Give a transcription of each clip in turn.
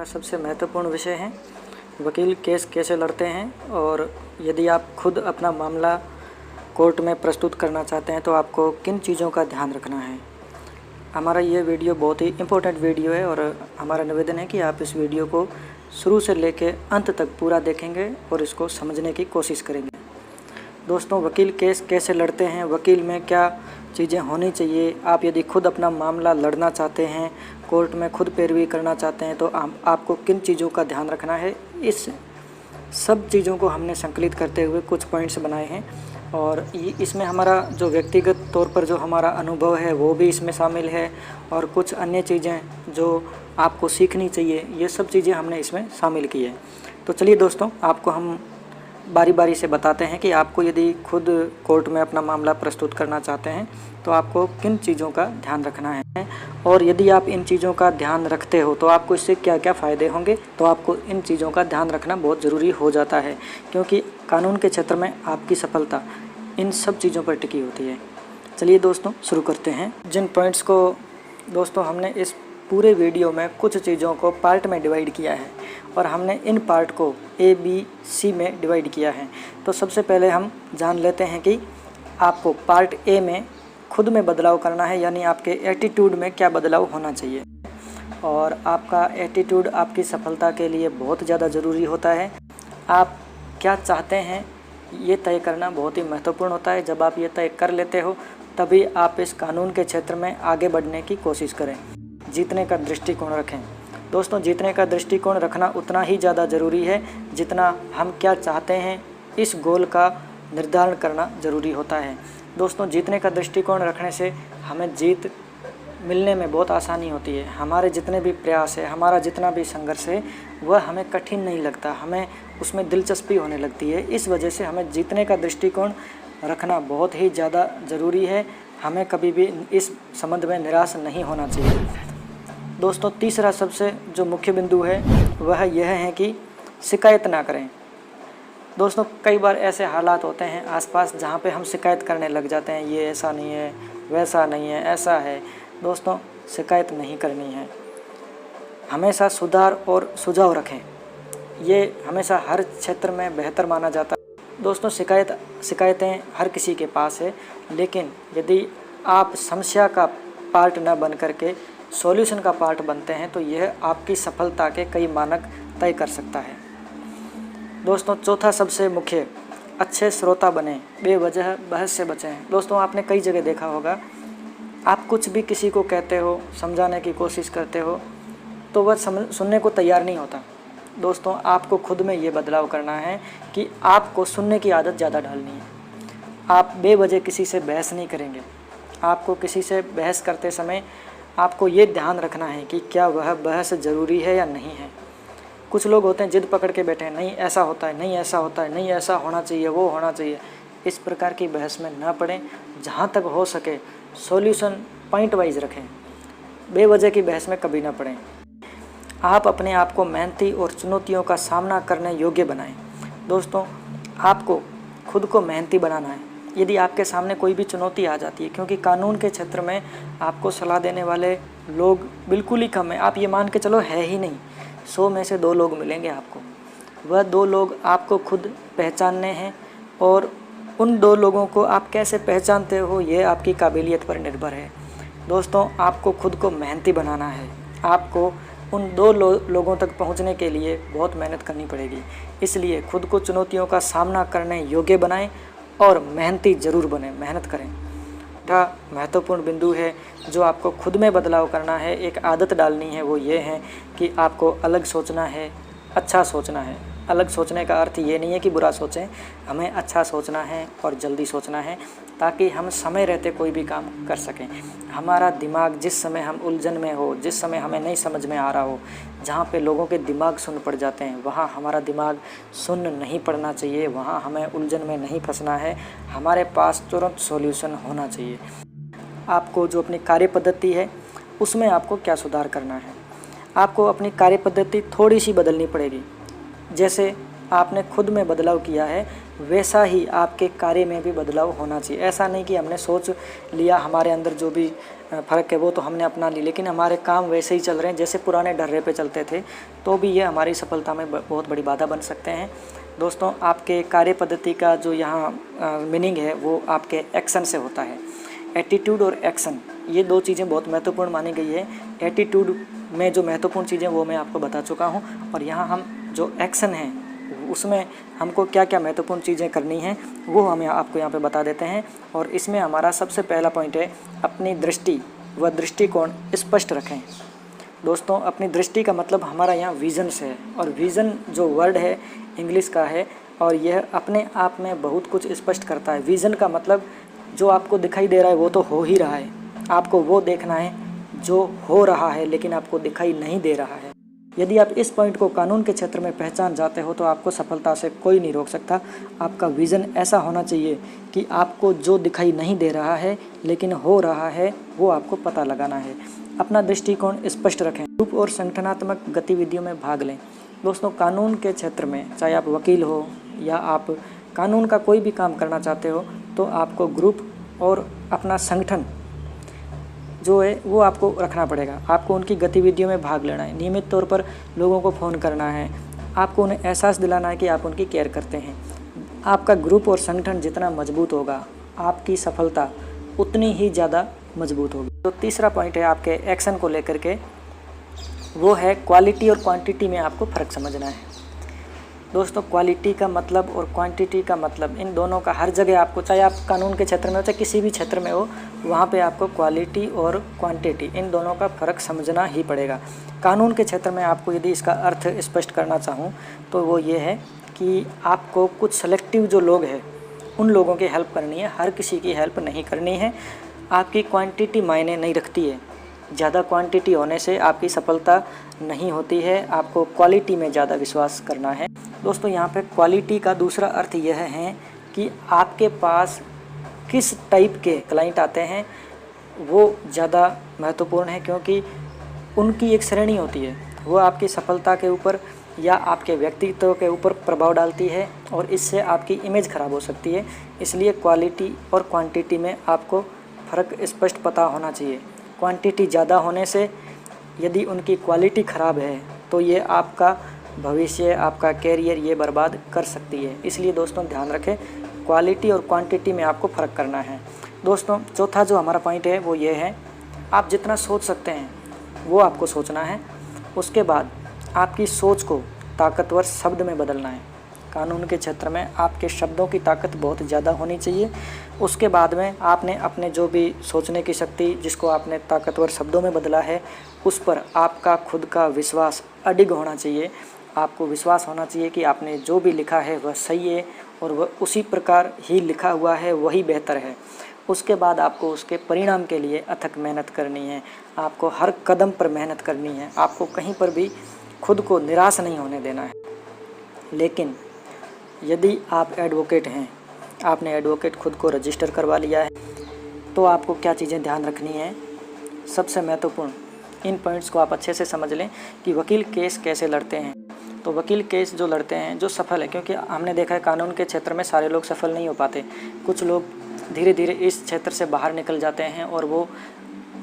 हमारा सबसे महत्वपूर्ण विषय है वकील केस कैसे लड़ते हैं। और यदि आप खुद अपना मामला कोर्ट में प्रस्तुत करना चाहते हैं तो आपको किन चीज़ों का ध्यान रखना है। हमारा ये वीडियो बहुत ही इम्पोर्टेंट वीडियो है और हमारा निवेदन है कि आप इस वीडियो को शुरू से लेकर अंत तक पूरा देखेंगे और इसको समझने की कोशिश करेंगे। दोस्तों, वकील केस कैसे लड़ते हैं, वकील में क्या चीज़ें होनी चाहिए, आप यदि खुद अपना मामला लड़ना चाहते हैं, कोर्ट में खुद पैरवी करना चाहते हैं तो आपको किन चीज़ों का ध्यान रखना है, इस सब चीज़ों को हमने संकलित करते हुए कुछ पॉइंट्स बनाए हैं। और इसमें हमारा जो व्यक्तिगत तौर पर जो हमारा अनुभव है वो भी इसमें शामिल है और कुछ अन्य चीज़ें जो आपको सीखनी चाहिए, ये सब चीज़ें हमने इसमें शामिल की है। तो चलिए दोस्तों, आपको हम बारी बारी से बताते हैं कि आपको यदि खुद कोर्ट में अपना मामला प्रस्तुत करना चाहते हैं तो आपको किन चीज़ों का ध्यान रखना है और यदि आप इन चीज़ों का ध्यान रखते हो तो आपको इससे क्या क्या फ़ायदे होंगे। तो आपको इन चीज़ों का ध्यान रखना बहुत ज़रूरी हो जाता है क्योंकि कानून के क्षेत्र में आपकी सफलता इन सब चीज़ों पर टिकी होती है। चलिए दोस्तों, शुरू करते हैं। जिन पॉइंट्स को दोस्तों हमने इस पूरे वीडियो में कुछ चीज़ों को पार्ट में डिवाइड किया है और हमने इन पार्ट को A, B, C में डिवाइड किया है। तो सबसे पहले हम जान लेते हैं कि आपको पार्ट A में खुद में बदलाव करना है, यानी आपके एटीट्यूड में क्या बदलाव होना चाहिए। और आपका एटीट्यूड आपकी सफलता के लिए बहुत ज़्यादा ज़रूरी होता है। आप क्या चाहते हैं ये तय करना बहुत ही महत्वपूर्ण होता है। जब आप ये तय कर लेते हो तभी आप इस कानून के क्षेत्र में आगे बढ़ने की कोशिश करें। जीतने का दृष्टिकोण रखें। दोस्तों, जीतने का दृष्टिकोण रखना उतना ही ज़्यादा ज़रूरी है जितना हम क्या चाहते हैं, इस गोल का निर्धारण करना ज़रूरी होता है। दोस्तों, जीतने का दृष्टिकोण रखने से हमें जीत मिलने में बहुत आसानी होती है। हमारे जितने भी प्रयास है, हमारा जितना भी संघर्ष है, वह हमें कठिन नहीं लगता, हमें उसमें दिलचस्पी होने लगती है। इस वजह से हमें जीतने का दृष्टिकोण रखना बहुत ही ज़्यादा ज़रूरी है। हमें कभी भी इस संबंध में निराश नहीं होना चाहिए। दोस्तों, तीसरा सबसे जो मुख्य बिंदु है वह यह है कि शिकायत ना करें। दोस्तों, कई बार ऐसे हालात होते हैं आसपास जहां पे हम शिकायत करने लग जाते हैं, ये ऐसा नहीं है, वैसा नहीं है, ऐसा है। दोस्तों, शिकायत नहीं करनी है। हमेशा सुधार और सुझाव रखें, ये हमेशा हर क्षेत्र में बेहतर माना जाता है। दोस्तों, शिकायतें हर किसी के पास है, लेकिन यदि आप समस्या का पार्ट न बन करके सॉल्यूशन का पार्ट बनते हैं तो यह आपकी सफलता के कई मानक तय कर सकता है। दोस्तों, चौथा सबसे मुख्य, अच्छे श्रोता बने, बेवजह बहस से बचें। दोस्तों, आपने कई जगह देखा होगा, आप कुछ भी किसी को कहते हो, समझाने की कोशिश करते हो तो वह सुनने को तैयार नहीं होता। दोस्तों, आपको खुद में ये बदलाव करना है कि आपको सुनने की आदत ज़्यादा डालनी है। आप बेवजह किसी से बहस नहीं करेंगे। आपको किसी से बहस करते समय आपको ये ध्यान रखना है कि क्या वह बहस ज़रूरी है या नहीं है। कुछ लोग होते हैं जिद पकड़ के बैठे हैं, नहीं ऐसा होता है, नहीं ऐसा होता है, नहीं ऐसा होना चाहिए, वो होना चाहिए। इस प्रकार की बहस में न पड़ें। जहाँ तक हो सके सॉल्यूशन पॉइंट वाइज रखें, बेवजह की बहस में कभी न पड़ें। आप अपने आप को मेहनती और चुनौतियों का सामना करने योग्य बनाएं। दोस्तों, आपको खुद को मेहनती बनाना है। यदि आपके सामने कोई भी चुनौती आ जाती है, क्योंकि कानून के क्षेत्र में आपको सलाह देने वाले लोग बिल्कुल ही कम हैं, आप ये मान के चलो है ही नहीं, 100 में से 2 लोग मिलेंगे आपको। वह 2 लोग आपको खुद पहचानने हैं और उन 2 लोगों को आप कैसे पहचानते हो ये आपकी काबिलियत पर निर्भर है। दोस्तों, आपको खुद को मेहनती बनाना है। आपको उन 2 लोगों तक पहुंचने के लिए बहुत मेहनत करनी पड़ेगी। इसलिए खुद को चुनौतियों का सामना करने योग्य बनाएं और मेहनती ज़रूर बने, मेहनत करें। महत्वपूर्ण बिंदु है जो आपको खुद में बदलाव करना है, एक आदत डालनी है, वो ये है कि आपको अलग सोचना है, अच्छा सोचना है। अलग सोचने का अर्थ ये नहीं है कि बुरा सोचें, हमें अच्छा सोचना है और जल्दी सोचना है ताकि हम समय रहते कोई भी काम कर सकें। हमारा दिमाग जिस समय हम उलझन में हो, जिस समय हमें नहीं समझ में आ रहा हो, जहाँ पे लोगों के दिमाग सुन्न पड़ जाते हैं, वहाँ हमारा दिमाग सुन्न नहीं पड़ना चाहिए, वहाँ हमें उलझन में नहीं फंसना है। हमारे पास तुरंत सॉल्यूशन होना चाहिए। आपको जो अपनी कार्य पद्धति है उसमें आपको क्या सुधार करना है, आपको अपनी कार्य पद्धति थोड़ी सी बदलनी पड़ेगी। जैसे आपने खुद में बदलाव किया है वैसा ही आपके कार्य में भी बदलाव होना चाहिए। ऐसा नहीं कि हमने सोच लिया, हमारे अंदर जो भी फ़र्क है वो तो हमने अपना ली, लेकिन हमारे काम वैसे ही चल रहे हैं जैसे पुराने ढर्रे पे चलते थे, तो भी ये हमारी सफलता में बहुत बड़ी बाधा बन सकते हैं। दोस्तों, आपके कार्य पद्धति का जो यहाँ मीनिंग है वो आपके एक्शन से होता है। एटीट्यूड और एक्शन, ये दो चीज़ें बहुत महत्वपूर्ण मानी गई है। एटीट्यूड में जो महत्वपूर्ण चीज़ें वो मैं आपको बता चुका हूँ, और यहाँ हम जो एक्शन है उसमें हमको क्या क्या महत्वपूर्ण चीज़ें करनी हैं वो हम आपको यहाँ पे बता देते हैं। और इसमें हमारा सबसे पहला पॉइंट है, अपनी दृष्टि व दृष्टिकोण स्पष्ट रखें। दोस्तों, अपनी दृष्टि का मतलब हमारा यहाँ विज़न से है, और विज़न जो वर्ड है इंग्लिश का है, और यह अपने आप में बहुत कुछ स्पष्ट करता है। विज़न का मतलब जो आपको दिखाई दे रहा है वो तो हो ही रहा है, आपको वो देखना है जो हो रहा है लेकिन आपको दिखाई नहीं दे रहा है। यदि आप इस पॉइंट को कानून के क्षेत्र में पहचान जाते हो तो आपको सफलता से कोई नहीं रोक सकता। आपका विज़न ऐसा होना चाहिए कि आपको जो दिखाई नहीं दे रहा है लेकिन हो रहा है वो आपको पता लगाना है। अपना दृष्टिकोण स्पष्ट रखें। ग्रुप और संगठनात्मक गतिविधियों में भाग लें। दोस्तों, कानून के क्षेत्र में चाहे आप वकील हो या आप कानून का कोई भी काम करना चाहते हो तो आपको ग्रुप और अपना संगठन जो है वो आपको रखना पड़ेगा। आपको उनकी गतिविधियों में भाग लेना है, नियमित तौर पर लोगों को फ़ोन करना है, आपको उन्हें एहसास दिलाना है कि आप उनकी केयर करते हैं। आपका ग्रुप और संगठन जितना मजबूत होगा आपकी सफलता उतनी ही ज़्यादा मजबूत होगी। तो तीसरा पॉइंट है आपके एक्शन को लेकर के, वो है क्वालिटी और क्वांटिटी में आपको फ़र्क समझना है। दोस्तों, क्वालिटी का मतलब और क्वांटिटी का मतलब, इन दोनों का हर जगह आपको, चाहे आप कानून के क्षेत्र में हो चाहे किसी भी क्षेत्र में हो, वहाँ पे आपको क्वालिटी और क्वांटिटी इन दोनों का फ़र्क समझना ही पड़ेगा। कानून के क्षेत्र में आपको यदि इसका अर्थ स्पष्ट करना चाहूँ तो वो ये है कि आपको कुछ सेलेक्टिव जो लोग हैं उन लोगों की हेल्प करनी है, हर किसी की हेल्प नहीं करनी है। आपकी क्वांटिटी मायने नहीं रखती है, ज़्यादा क्वांटिटी होने से आपकी सफलता नहीं होती है, आपको क्वालिटी में ज़्यादा विश्वास करना है। दोस्तों, यहाँ पे क्वालिटी का दूसरा अर्थ यह है कि आपके पास किस टाइप के क्लाइंट आते हैं वो ज़्यादा महत्वपूर्ण है, क्योंकि उनकी एक श्रेणी होती है, वो आपकी सफलता के ऊपर या आपके व्यक्तित्व के ऊपर प्रभाव डालती है और इससे आपकी इमेज ख़राब हो सकती है। इसलिए क्वालिटी और क्वांटिटी में आपको फ़र्क स्पष्ट पता होना चाहिए। क्वांटिटी ज़्यादा होने से यदि उनकी क्वालिटी ख़राब है तो ये आपका भविष्य, आपका कैरियर ये बर्बाद कर सकती है। इसलिए दोस्तों, ध्यान रखें, क्वालिटी और क्वांटिटी में आपको फ़र्क करना है। दोस्तों, चौथा जो हमारा पॉइंट है वो ये है, आप जितना सोच सकते हैं वो आपको सोचना है। उसके बाद आपकी सोच को ताकतवर शब्द में बदलना है। कानून के क्षेत्र में आपके शब्दों की ताकत बहुत ज़्यादा होनी चाहिए। उसके बाद में आपने अपने जो भी सोचने की शक्ति जिसको आपने ताकतवर शब्दों में बदला है उस पर आपका खुद का विश्वास अडिग होना चाहिए। आपको विश्वास होना चाहिए कि आपने जो भी लिखा है वह सही है और वह उसी प्रकार ही लिखा हुआ है, वही बेहतर है। उसके बाद आपको उसके परिणाम के लिए अथक मेहनत करनी है। आपको हर कदम पर मेहनत करनी है, आपको कहीं पर भी खुद को निराश नहीं होने देना है। लेकिन यदि आप एडवोकेट हैं, आपने एडवोकेट खुद को रजिस्टर करवा लिया है, तो आपको क्या चीज़ें ध्यान रखनी है। सबसे महत्वपूर्ण इन पॉइंट्स को आप अच्छे से समझ लें कि वकील केस कैसे लड़ते हैं। तो वकील केस जो लड़ते हैं, जो सफल है, क्योंकि हमने देखा है कानून के क्षेत्र में सारे लोग सफल नहीं हो पाते, कुछ लोग धीरे धीरे इस क्षेत्र से बाहर निकल जाते हैं और वो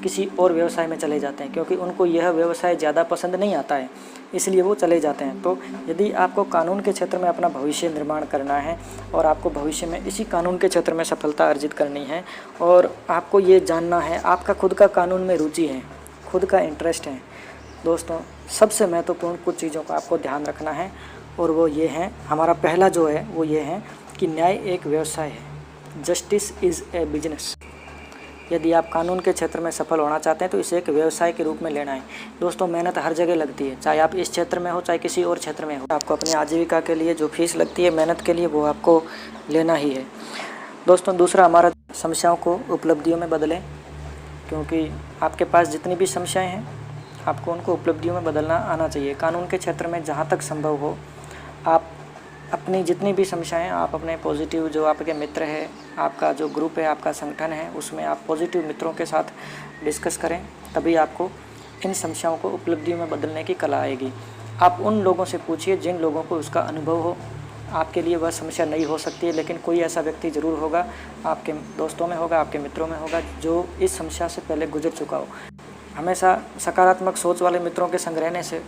किसी और व्यवसाय में चले जाते हैं, क्योंकि उनको यह व्यवसाय ज़्यादा पसंद नहीं आता है, इसलिए वो चले जाते हैं। तो यदि आपको कानून के क्षेत्र में अपना भविष्य निर्माण करना है और आपको भविष्य में इसी कानून के क्षेत्र में सफलता अर्जित करनी है और आपको ये जानना है, आपका खुद का कानून में रुचि है, खुद का इंटरेस्ट है, दोस्तों, सबसे महत्वपूर्ण कुछ चीज़ों का आपको ध्यान रखना है। और वो ये है, हमारा पहला जो है वो ये है कि न्याय एक व्यवसाय है, जस्टिस इज़ ए बिजनेस। यदि आप कानून के क्षेत्र में सफल होना चाहते हैं तो इसे एक व्यवसाय के रूप में लेना है। दोस्तों, मेहनत हर जगह लगती है, चाहे आप इस क्षेत्र में हो चाहे किसी और क्षेत्र में हो। आपको अपनी आजीविका के लिए जो फीस लगती है मेहनत के लिए, वो आपको लेना ही है। दोस्तों, दूसरा हमारा, समस्याओं को उपलब्धियों में बदलें, क्योंकि आपके पास जितनी भी समस्याएँ हैं आपको उनको उपलब्धियों में बदलना आना चाहिए। कानून के क्षेत्र में जहाँ तक संभव हो आप अपनी जितनी भी समस्याएं, आप अपने पॉजिटिव जो आपके मित्र है, आपका जो ग्रुप है, आपका संगठन है, उसमें आप पॉजिटिव मित्रों के साथ डिस्कस करें, तभी आपको इन समस्याओं को उपलब्धियों में बदलने की कला आएगी। आप उन लोगों से पूछिए जिन लोगों को उसका अनुभव हो। आपके लिए वह समस्या नहीं हो सकती है, लेकिन कोई ऐसा व्यक्ति ज़रूर होगा, आपके दोस्तों में होगा, आपके मित्रों में होगा, जो इस समस्या से पहले गुजर चुका हो। हमेशा सकारात्मक सोच वाले मित्रों के संग रहने से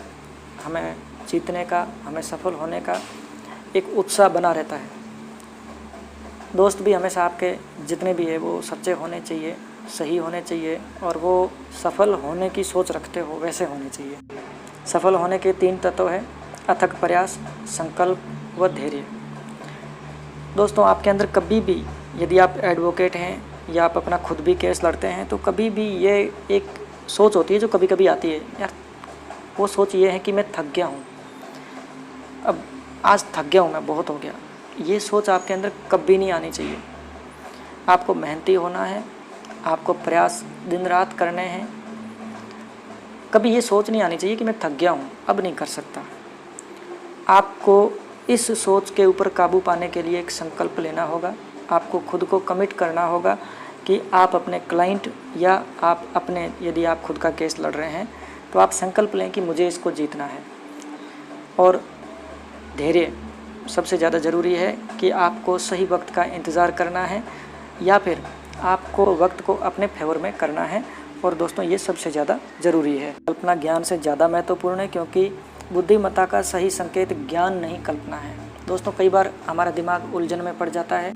हमें जीतने का, हमें सफल होने का एक उत्साह बना रहता है। दोस्त भी हमेशा आपके जितने भी है वो सच्चे होने चाहिए, सही होने चाहिए, और वो सफल होने की सोच रखते हो वैसे होने चाहिए। सफल होने के 3 तत्व हैं: अथक प्रयास, संकल्प व धैर्य। दोस्तों, आपके अंदर कभी भी, यदि आप एडवोकेट हैं या आप अपना खुद भी केस लड़ते हैं, तो कभी भी ये एक सोच होती है जो कभी कभी आती है, यार वो सोच ये है कि मैं थक गया हूँ, अब आज थक गया हूँ मैं, बहुत हो गया। ये सोच आपके अंदर कभी नहीं आनी चाहिए। आपको मेहनती होना है, आपको प्रयास दिन रात करने हैं। कभी ये सोच नहीं आनी चाहिए कि मैं थक गया हूँ, अब नहीं कर सकता। आपको इस सोच के ऊपर काबू पाने के लिए एक संकल्प लेना होगा। आपको खुद को कमिट करना होगा कि आप अपने क्लाइंट या आप अपने, यदि आप खुद का केस लड़ रहे हैं तो आप संकल्प लें कि मुझे इसको जीतना है। और धैर्य सबसे ज़्यादा ज़रूरी है कि आपको सही वक्त का इंतज़ार करना है या फिर आपको वक्त को अपने फेवर में करना है। और दोस्तों, ये सबसे ज़्यादा ज़रूरी है। कल्पना ज्ञान से ज़्यादा महत्वपूर्ण है, क्योंकि बुद्धिमत्ता का सही संकेत ज्ञान नहीं कल्पना है। दोस्तों, कई बार हमारा दिमाग उलझन में पड़ जाता है।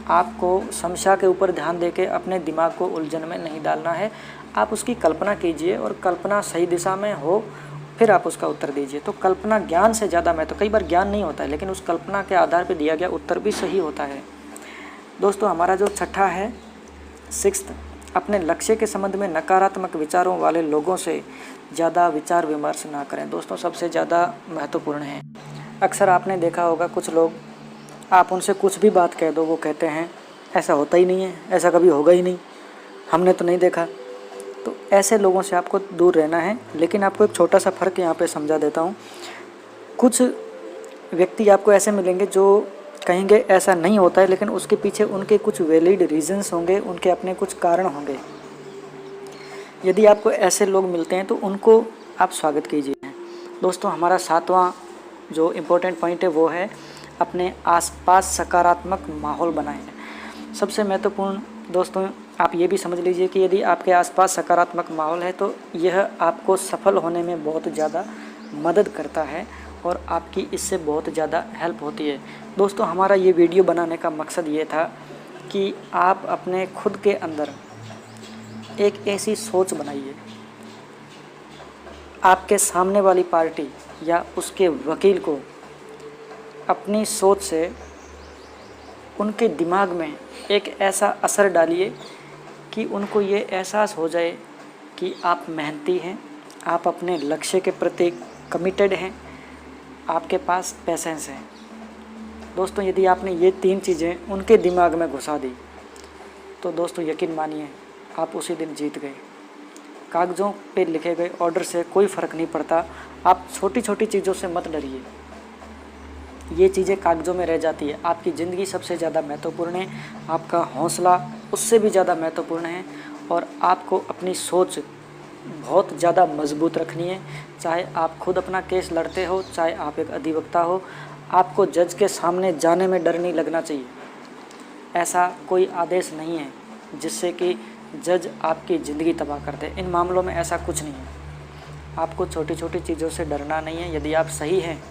आपको समस्या के ऊपर ध्यान देके अपने दिमाग को उलझन में नहीं डालना है। आप उसकी कल्पना कीजिए और कल्पना सही दिशा में हो, फिर आप उसका उत्तर दीजिए। तो कल्पना ज्ञान से ज़्यादा महत्व, कई बार ज्ञान नहीं होता है, लेकिन उस कल्पना के आधार पर दिया गया उत्तर भी सही होता है। दोस्तों, हमारा जो छठा है, 6th, अपने लक्ष्य के संबंध में नकारात्मक विचारों वाले लोगों से ज़्यादा विचार विमर्श ना करें। दोस्तों, सबसे ज़्यादा महत्वपूर्ण है। अक्सर आपने देखा होगा, कुछ लोग, आप उनसे कुछ भी बात कह दो, वो कहते हैं ऐसा होता ही नहीं है, ऐसा कभी होगा ही नहीं, हमने तो नहीं देखा। तो ऐसे लोगों से आपको दूर रहना है। लेकिन आपको एक छोटा सा फ़र्क यहाँ पे समझा देता हूँ। कुछ व्यक्ति आपको ऐसे मिलेंगे जो कहेंगे ऐसा नहीं होता है, लेकिन उसके पीछे उनके कुछ वैलिड रीजंस होंगे, उनके अपने कुछ कारण होंगे। यदि आपको ऐसे लोग मिलते हैं तो उनको आप स्वागत कीजिए। दोस्तों, हमारा 7वां जो इम्पोर्टेंट पॉइंट है वो है अपने आसपास सकारात्मक माहौल बनाएं। सबसे महत्वपूर्ण दोस्तों, आप ये भी समझ लीजिए कि यदि आपके आसपास सकारात्मक माहौल है तो यह आपको सफल होने में बहुत ज़्यादा मदद करता है और आपकी इससे बहुत ज़्यादा हेल्प होती है। दोस्तों, हमारा ये वीडियो बनाने का मकसद ये था कि आप अपने खुद के अंदर एक ऐसी सोच बनाइए, आपके सामने वाली पार्टी या उसके वकील को अपनी सोच से उनके दिमाग में एक ऐसा असर डालिए कि उनको ये एहसास हो जाए कि आप मेहनती हैं, आप अपने लक्ष्य के प्रति कमिटेड हैं, आपके पास पैसेंस है। दोस्तों, यदि आपने ये 3 चीज़ें उनके दिमाग में घुसा दी तो दोस्तों यकीन मानिए आप उसी दिन जीत गए। कागज़ों पे लिखे गए ऑर्डर से कोई फ़र्क नहीं पड़ता। आप छोटी छोटी चीज़ों से मत डरिए, ये चीज़ें कागज़ों में रह जाती है। आपकी ज़िंदगी सबसे ज़्यादा महत्वपूर्ण है, आपका हौसला उससे भी ज़्यादा महत्वपूर्ण है, और आपको अपनी सोच बहुत ज़्यादा मजबूत रखनी है। चाहे आप खुद अपना केस लड़ते हो, चाहे आप एक अधिवक्ता हो, आपको जज के सामने जाने में डर नहीं लगना चाहिए। ऐसा कोई आदेश नहीं है जिससे कि जज आपकी ज़िंदगी तबाह कर दे। इन मामलों में ऐसा कुछ नहीं है। आपको छोटी छोटी चीज़ों से डरना नहीं है। यदि आप सही हैं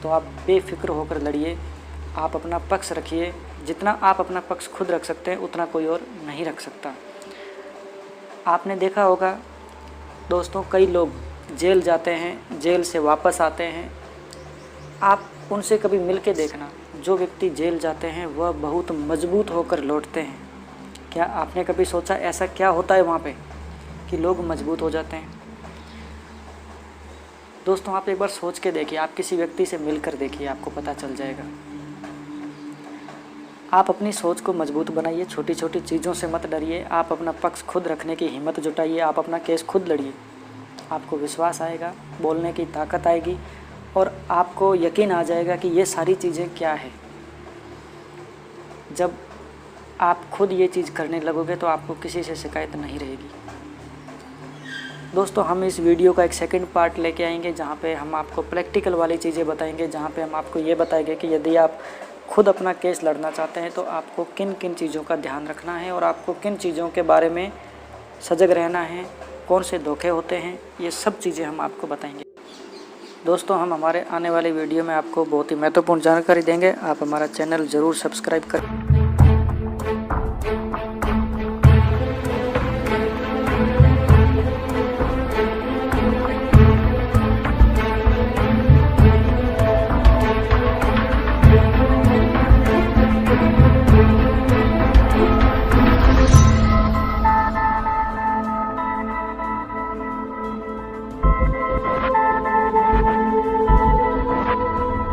तो आप बेफिक्र होकर लड़िए, आप अपना पक्ष रखिए। जितना आप अपना पक्ष खुद रख सकते हैं उतना कोई और नहीं रख सकता। आपने देखा होगा दोस्तों, कई लोग जेल जाते हैं, जेल से वापस आते हैं। आप उनसे कभी मिल के देखना, जो व्यक्ति जेल जाते हैं वह बहुत मजबूत होकर लौटते हैं। क्या आपने कभी सोचा ऐसा क्या होता है वहाँ पे कि लोग मजबूत हो जाते हैं? दोस्तों, आप एक बार सोच के देखिए, आप किसी व्यक्ति से मिलकर देखिए, आपको पता चल जाएगा। आप अपनी सोच को मजबूत बनाइए, छोटी छोटी चीज़ों से मत डरिए। आप अपना पक्ष खुद रखने की हिम्मत जुटाइए, आप अपना केस खुद लड़िए। आपको विश्वास आएगा, बोलने की ताकत आएगी और आपको यकीन आ जाएगा कि ये सारी चीज़ें क्या है। जब आप खुद ये चीज़ करने लगोगे तो आपको किसी से शिकायत नहीं रहेगी। दोस्तों हम इस वीडियो का एक सेकंड पार्ट लेके आएंगे जहाँ पे हम आपको प्रैक्टिकल वाली चीज़ें बताएंगे, जहाँ पे हम आपको ये बताएंगे कि यदि आप खुद अपना केस लड़ना चाहते हैं तो आपको किन किन चीज़ों का ध्यान रखना है और आपको किन चीज़ों के बारे में सजग रहना है, कौन से धोखे होते हैं, ये सब चीज़ें हम आपको बताएंगे। दोस्तों हम हमारे आने वाले वीडियो में आपको बहुत ही महत्वपूर्ण जानकारी देंगे। आप हमारा चैनल ज़रूर सब्सक्राइब करें।